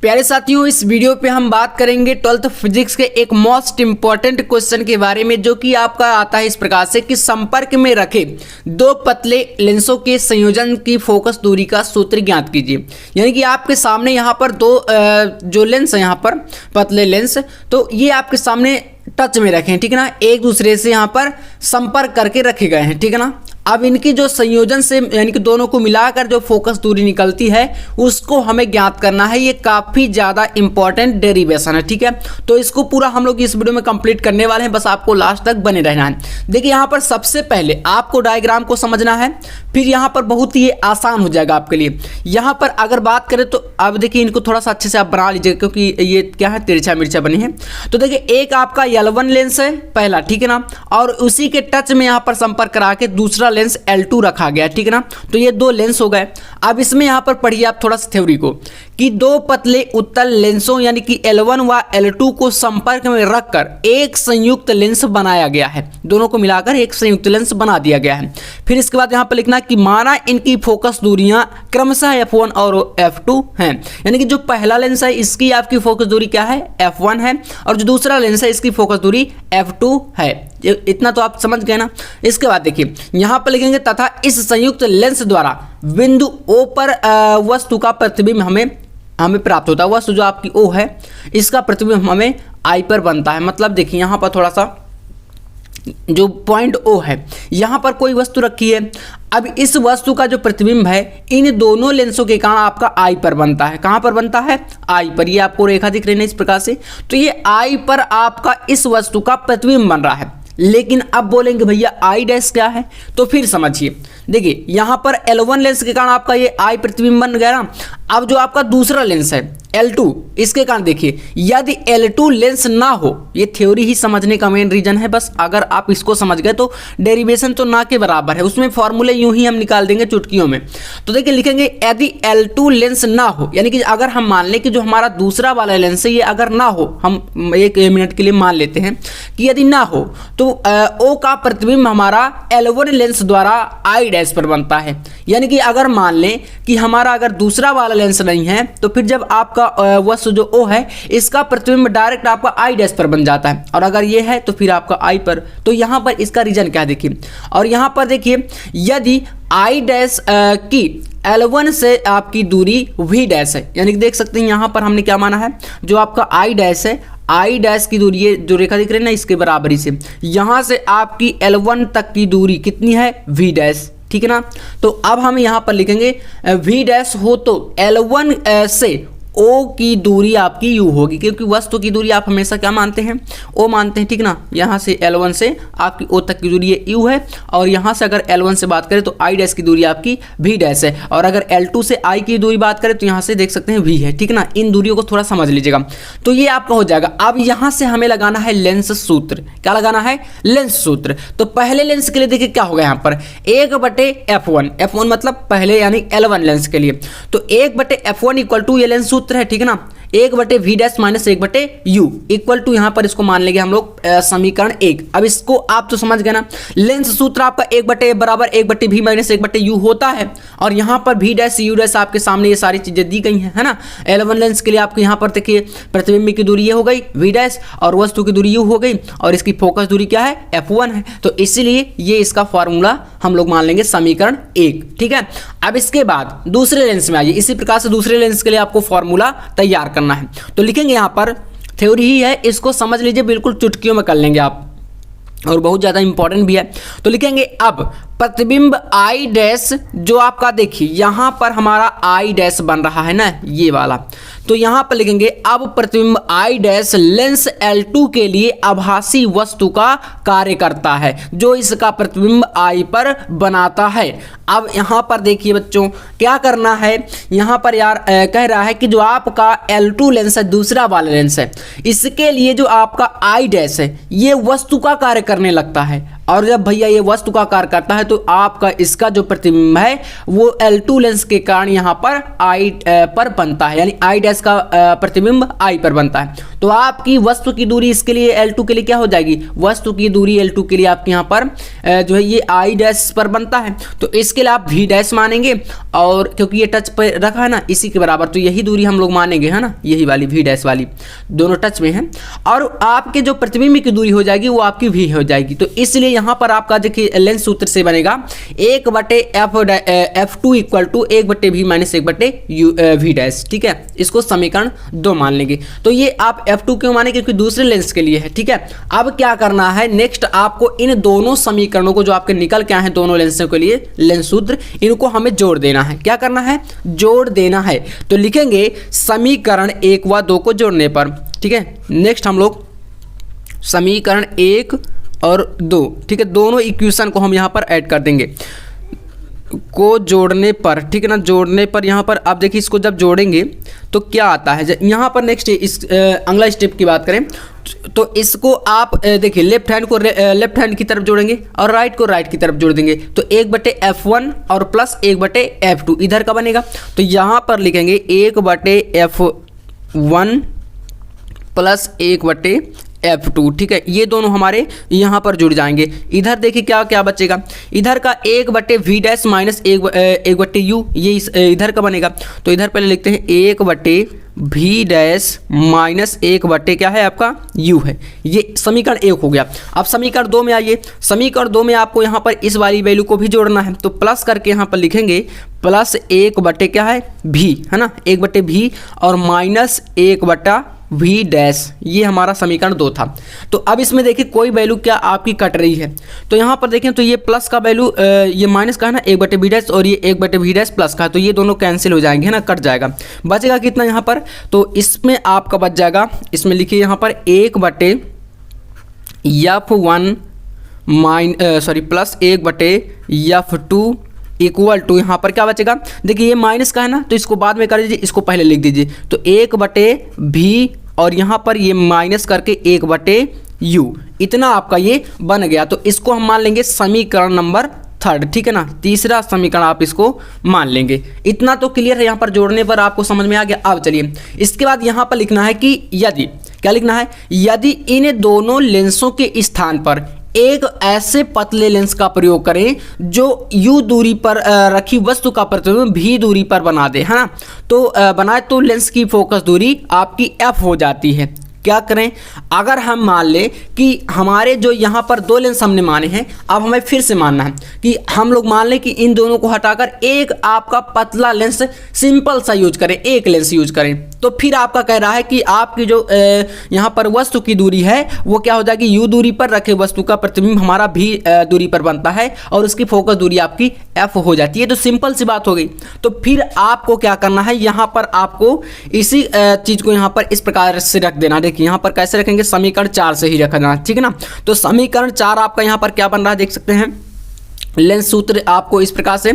प्यारे साथियों, इस वीडियो पे हम बात करेंगे 12th फिजिक्स के एक मोस्ट इंपॉर्टेंट क्वेश्चन के बारे में, जो कि आपका आता है इस प्रकार से कि संपर्क में रखे दो पतले लेंसों के संयोजन की फोकस दूरी का सूत्र ज्ञात कीजिए। यानी कि आपके सामने यहाँ पर दो जो लेंस है, यहाँ पर पतले लेंस, तो ये आपके सामने टच में रखे हैं, ठीक है ना, एक दूसरे से यहाँ पर संपर्क करके रखे गए हैं, ठीक है ना। अब इनकी जो संयोजन से यानी कि दोनों को मिलाकर जो फोकस दूरी निकलती है उसको हमें ज्ञात करना है। ये काफ़ी ज़्यादा इंपॉर्टेंट डेरिवेशन है, ठीक है। तो इसको पूरा हम लोग इस वीडियो में कंप्लीट करने वाले हैं, बस आपको लास्ट तक बने रहना है। देखिए यहाँ पर सबसे पहले आपको डायग्राम को समझना है, फिर यहाँ पर बहुत ही आसान हो जाएगा आपके लिए। यहाँ पर अगर बात करें तो अब देखिए इनको थोड़ा सा अच्छे से आप बना लीजिए, क्योंकि ये क्या है, तिरछा मिर्चा बनी है। तो देखिए एक आपका L1 लेंस है पहला, ठीक है ना, और उसी के टच में यहाँ पर संपर्क करा के दूसरा लेंस L2 रखा गया, ठीक है ना। तो ये दो लेंस हो गए। अब इसमें यहाँ पर पढ़िए आप थोड़ा सा थ्योरी को, कि दो पतले उत्तल लेंसों यानी कि L1 व L2 को संपर्क में रखकर एक संयुक्त लेंस बनाया गया है। दोनों को मिलाकर एक संयुक्त लेंस बना दिया गया है। फिर इसके बाद यहाँ पर लिखना कि माना इनकी फोकस दूरियां क्रमशः F1 और F2 हैं। यानी कि जो पहला लेंस है इसकी आपकी फोकस दूरी क्या है, F1 है, और जो दूसरा लेंस है इसकी फोकस दूरी F2 है। इतना तो आप समझ गए ना। इसके बाद देखिए यहाँ पर लिखेंगे तथा इस संयुक्त लेंस द्वारा बिंदु O पर वस्तु का प्रतिबिंब हमें प्राप्त होता है। वस्तु जो आपकी O है इसका प्रतिबिंब हमें I पर बनता है। मतलब देखिए यहाँ पर थोड़ा सा जो पॉइंट O है यहाँ पर कोई वस्तु रखी है। अब इस वस्तु का जो प्रतिबिंब है इन दोनों लेंसों के कारण आपका I पर बनता है। कहाँ पर बनता है, I पर। ये आपको रेखा दिख रही है इस प्रकार से, तो ये I पर आपका इस वस्तु का प्रतिबिंब बन रहा है। लेकिन अब बोलेंगे भैया I डैश क्या है, तो फिर समझिए। देखिए यहाँ पर L1 लेंस के कारण आपका ये I प्रतिबिंब बन गया ना। अब जो आपका दूसरा लेंस है L2, इसके कारण देखिए यदि L2 लेंस ना हो, ये थ्योरी ही समझने का मेन रीजन है। बस अगर आप इसको समझ गए तो डेरिवेशन तो ना के बराबर है, उसमें फॉर्मूले यूं ही हम निकाल देंगे चुटकियों में। तो देखिए लिखेंगे यदि L2 लेंस ना हो, यानी कि अगर हम मान लें कि जो हमारा दूसरा वाला लेंस है ये अगर ना हो, हम एक मिनट के लिए मान लेते हैं कि यदि ना हो, तो O का प्रतिबिंब हमारा L1 लेंस द्वारा I डैश पर बनता है। यानी कि अगर मान लें कि हमारा अगर दूसरा वाला लेंस नहीं है, तो फिर जब आपका वस्तु जो O है इसका प्रतिबिंब डायरेक्ट आपका I डैश पर बन जाता है, और अगर ये है तो फिर आपका I पर। तो यहाँ पर इसका रीजन क्या है देखिए, और यहाँ पर देखिए यदि I डैश की L1 से आपकी दूरी V डैश है, यानी कि देख सकते हैं यहाँ पर हमने क्या माना है, जो आपका I डैश है, I डैश की दूरी, ये जो रेखा दिख रही है ना इसके बराबरी से, यहाँ से आपकी L1 तक की दूरी कितनी है, V डैश, ठीक है ना। तो अब हम यहाँ पर लिखेंगे V डैश हो तो L1 से O की दूरी आपकी U होगी, क्योंकि वस्तु की दूरी आप हमेशा क्या मानते हैं, O मानते हैं, ठीक ना। यहाँ से L1 से आपकी O तक की दूरी ये U है, और यहाँ से अगर L1 से बात करें तो I डैश की दूरी आपकी V डैश है, और अगर L2 से I की दूरी बात करें तो यहाँ से देख सकते हैं V है, ठीक ना। इन दूरियों को थोड़ा समझ लीजिएगा, तो ये आपका हो जाएगा। अब यहाँ से हमें लगाना है लेंस सूत्र। क्या लगाना है, लेंस सूत्र। तो पहले लेंस के लिए देखिए क्या होगा, यहाँ पर 1/F1, F1 मतलब पहले यानी L1 लेंस के लिए, तो 1/F1 इक्वल टू ये लेंस सूत्र है, ठीक है ना, 1/V dash minus 1/U equal to, यहाँ पर इसको मान लेंगे हम लोग समीकरण 1। अब इसको आप तो समझ गए ना, लेंस सूत्र आपका 1/F बराबर 1/V माइनस 1/U होता है, और यहाँ पर V डैश U डैश आपके सामने ये सारी चीजें दी गई हैं, है ना। L1 लेंस के लिए आपको यहाँ पर देखिए प्रतिबिंब की दूरी ये हो गई V डैश, और वस्तु की दूरी U हो गई, और इसकी फोकस दूरी क्या है, F1 है। तो इसीलिए ये इसका फॉर्मूला हम लोग मान लेंगे समीकरण 1, ठीक है। अब इसके बाद दूसरे लेंस में आइए, इसी प्रकार से दूसरे लेंस के लिए आपको फॉर्मूला तैयार करना है। तो लिखेंगे यहाँ पर थ्योरी ही है, इसको समझ लीजिए, बिल्कुल चुटकियों में कर लेंगे आप, और बहुत ज़्यादा इंपॉर्टेंट भी है। तो लिखेंगे अब प्रतिबिंब I डैश, जो आपका देखिए यहाँ पर हमारा I डैश बन रहा है ना, ये वाला, तो यहाँ पर लिखेंगे अब प्रतिबिंब I डैश लेंस L2 के लिए आभासी वस्तु का कार्य करता है, जो इसका प्रतिबिंब I पर बनाता है। अब यहाँ पर देखिए बच्चों क्या करना है, यहाँ पर यार कह रहा है कि जो आपका L2 लेंस है, दूसरा वाला लेंस है, इसके लिए जो आपका I डैश है ये वस्तु का कार्य करने लगता है, और जब भैया ये वस्तु का आकार करता है तो आपका इसका जो प्रतिबिंब है वो L2 लेंस के कारण यहाँ पर I पर बनता है, यानी I डैश का प्रतिबिंब I पर बनता है। तो आपकी वस्तु की दूरी इसके लिए L2 के लिए क्या हो जाएगी, वस्तु की दूरी L2 के लिए आपके यहाँ पर जो है ये I डैश पर बनता है, तो इसके लिए आप V डैश मानेंगे, और क्योंकि ये टच पर रखा है ना इसी के बराबर, तो यही दूरी हम लोग मानेंगे, है ना, यही वाली V डैश वाली, दोनों टच में है। और आपके जो प्रतिबिंब की दूरी हो जाएगी वो आपकी V हो जाएगी। तो इसलिए यहाँ पर आपका देखिए लेंस सूत्र से बनेगा 1/F2 equal to 1/V minus 1/V dash. ठीक है, इसको समीकरण 2 मान लेंगे। तो ये आप F2 क्यों माने, क्योंकि दूसरे लेंस के लिए है। ठीक है, अब क्या करना है, नेक्स्ट आपको इन दोनों समीकरणों को जो आपके निकल के आए हैं दोनों लेंसों के लिए लेंस सूत्र, इनको हमें जोड़ देना है। क्या करना है, जोड़ देना है। तो लिखेंगे समीकरण 1 व 2 को जोड़ने पर। ठीक है, नेक्स्ट हम लोग समीकरण 1 और 2, ठीक है, दोनों इक्वेशन को हम यहाँ पर ऐड कर देंगे को जोड़ने पर। ठीक है ना, जोड़ने पर यहाँ पर आप देखिए इसको जब जोड़ेंगे तो क्या आता है। यहाँ पर नेक्स्ट इस अगला स्टेप की बात करें तो इसको आप देखिए लेफ्ट हैंड को लेफ्ट हैंड की तरफ जोड़ेंगे और राइट को राइट की तरफ जोड़ देंगे। तो 1/F1 और प्लस 1/F2 इधर का बनेगा। तो यहाँ पर लिखेंगे 1/F1 प्लस 1/F2। ठीक है, ये दोनों हमारे यहाँ पर जुड़ जाएंगे। इधर देखिए क्या क्या बचेगा, इधर का 1/V डैश माइनस 1/U, ये इधर का बनेगा। तो इधर पहले लिखते हैं 1/V डैश माइनस 1/ क्या है आपका U है। ये समीकरण 1 हो गया। अब समीकरण 2 में आइए। समीकरण 2 में आपको यहाँ पर इस वाली वैल्यू को भी जोड़ना है। तो प्लस करके यहाँ पर लिखेंगे प्लस 1/ क्या है V, है ना, 1/V और माइनस 1/V डैश। ये हमारा समीकरण 2 था। तो अब इसमें देखिए कोई वैल्यू क्या आपकी कट रही है। तो यहाँ पर देखें तो ये प्लस का वैल्यू ये माइनस का है ना 1/V डैश, और ये 1/V डैश प्लस का है, तो ये दोनों कैंसिल हो जाएंगे, है ना, कट जाएगा। बचेगा कितना यहाँ पर, तो इसमें आपका बच जाएगा, इसमें लिखिए यहाँ पर 1/F1 plus 1/F2 equal to, यहाँ पर क्या बचेगा, देखिए ये माइनस का है ना, तो इसको बाद में कर दीजिए, इसको पहले लिख दीजिए। तो 1/V और यहाँ पर ये माइनस करके 1/U, इतना आपका ये बन गया। तो इसको हम मान लेंगे समीकरण नंबर 3। ठीक है ना, तीसरा समीकरण आप इसको मान लेंगे। इतना तो क्लियर है, यहाँ पर जोड़ने पर आपको समझ में आ गया। अब चलिए इसके बाद यहाँ पर लिखना है कि यदि, क्या लिखना है, यदि इन दोनों लेंसों के स्थान पर एक ऐसे पतले लेंस का प्रयोग करें जो U दूरी पर रखी वस्तु का प्रतिबिंब V दूरी पर बना दे, है ना, तो बनाए तो लेंस की फोकस दूरी आपकी F हो जाती है। क्या करें, अगर हम मान लें कि हमारे जो यहाँ पर 2 लेंस हमने माने हैं, अब हमें फिर से मानना है कि हम लोग मान लें कि इन दोनों को हटाकर एक आपका पतला लेंस सिंपल सा यूज करें, एक लेंस यूज करें। तो फिर आपका कह रहा है कि आपकी जो यहाँ पर वस्तु की दूरी है वो क्या हो जाएगी, U दूरी पर रखे वस्तु का प्रतिबिंब हमारा V दूरी पर बनता है और उसकी फोकस दूरी आपकी F हो जाती है। तो सिंपल सी बात हो गई। तो फिर आपको क्या करना है, यहाँ पर आपको इसी चीज़ को यहाँ पर इस प्रकार से रख देना। देखिए यहाँ पर कैसे रखेंगे, समीकरण 4 से ही रखना, ठीक है ना। तो समीकरण 4 आपका यहाँ पर क्या बन रहा है, देख सकते हैं लेंस सूत्र आपको इस प्रकार से।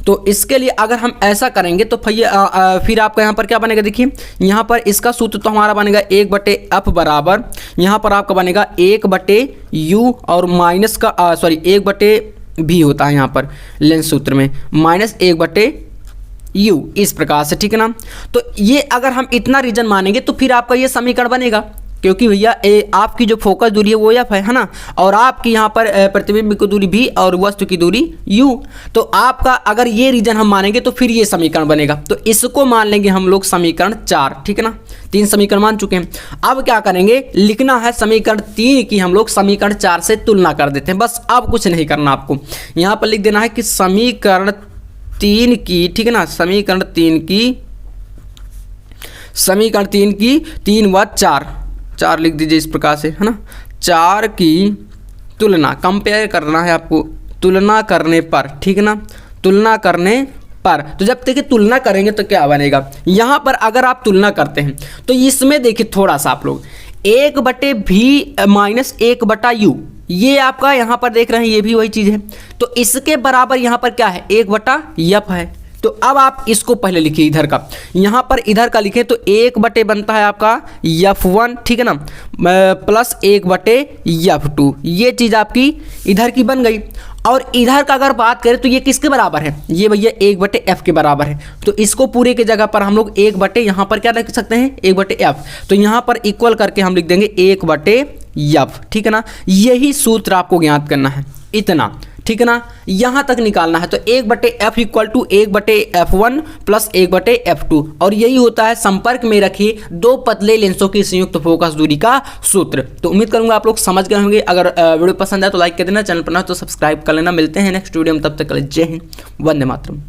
तो इसके लिए अगर हम ऐसा करेंगे तो फिर आपका यहाँ पर क्या बनेगा, देखिए यहाँ पर इसका सूत्र तो हमारा बनेगा 1/F बराबर, यहाँ पर आपका बनेगा 1/U और माइनस का 1/V होता है यहाँ पर लेंस सूत्र में, माइनस 1/U, इस प्रकार से, ठीक है ना। तो ये अगर हम इतना रीजन मानेंगे तो फिर आपका ये समीकरण बनेगा, क्योंकि भैया आपकी जो फोकस दूरी है वो F है ना, और आपकी यहाँ पर प्रतिबिंब की दूरी V और वस्तु की दूरी U। तो आपका अगर ये रीजन हम मानेंगे तो फिर ये समीकरण बनेगा। तो इसको मान लेंगे हम लोग समीकरण 4, ठीक है ना। 3 समीकरण मान चुके हैं। अब क्या करेंगे, लिखना है समीकरण 3 की हम लोग समीकरण 4 से तुलना कर देते हैं। बस अब कुछ नहीं करना आपको, यहाँ पर लिख देना है कि समीकरण 3 की, ठीक है ना, समीकरण 3 की 3 व 4 लिख दीजिए इस प्रकार से, है ना। 4 की तुलना, कंपेयर करना है आपको, तुलना करने पर, ठीक है ना, तुलना करने पर। तो जब देखिए तुलना करेंगे तो क्या बनेगा, यहाँ पर अगर आप तुलना करते हैं तो इसमें देखिए थोड़ा सा आप लोग 1/V माइनस 1/U, ये आपका यहाँ पर देख रहे हैं, ये भी वही चीज़ है। तो इसके बराबर यहाँ पर क्या है, 1/F है, तो अब आप इसको पहले लिखिए इधर का, यहाँ पर इधर का लिखें तो 1 बनता है आपका F1, ठीक है ना, प्लस 1 F2, ये चीज़ आपकी इधर की बन गई। और इधर का अगर बात करें तो ये किसके बराबर है, ये भैया 1/F के बराबर है। तो इसको पूरे के जगह पर हम लोग 1 यहाँ पर क्या लिख सकते हैं, 1/F। तो यहाँ पर इक्वल करके हम लिख देंगे 1/F, ठीक है ना। यही सूत्र आपको ज्ञात करना है, इतना, ठीक है ना, यहाँ तक निकालना है। तो 1/F equal to 1/F1 plus 1/F2, और यही होता है संपर्क में रखी दो पतले लेंसों की संयुक्त फोकस दूरी का सूत्र। तो उम्मीद करूंगा आप लोग समझ गए होंगे। अगर वीडियो पसंद आए तो लाइक कर देना, चैनल पर ना तो सब्सक्राइब कर लेना। मिलते हैं नेक्स्ट वीडियो में, तब तक के लिए जय हिंद, वंदे मातरम।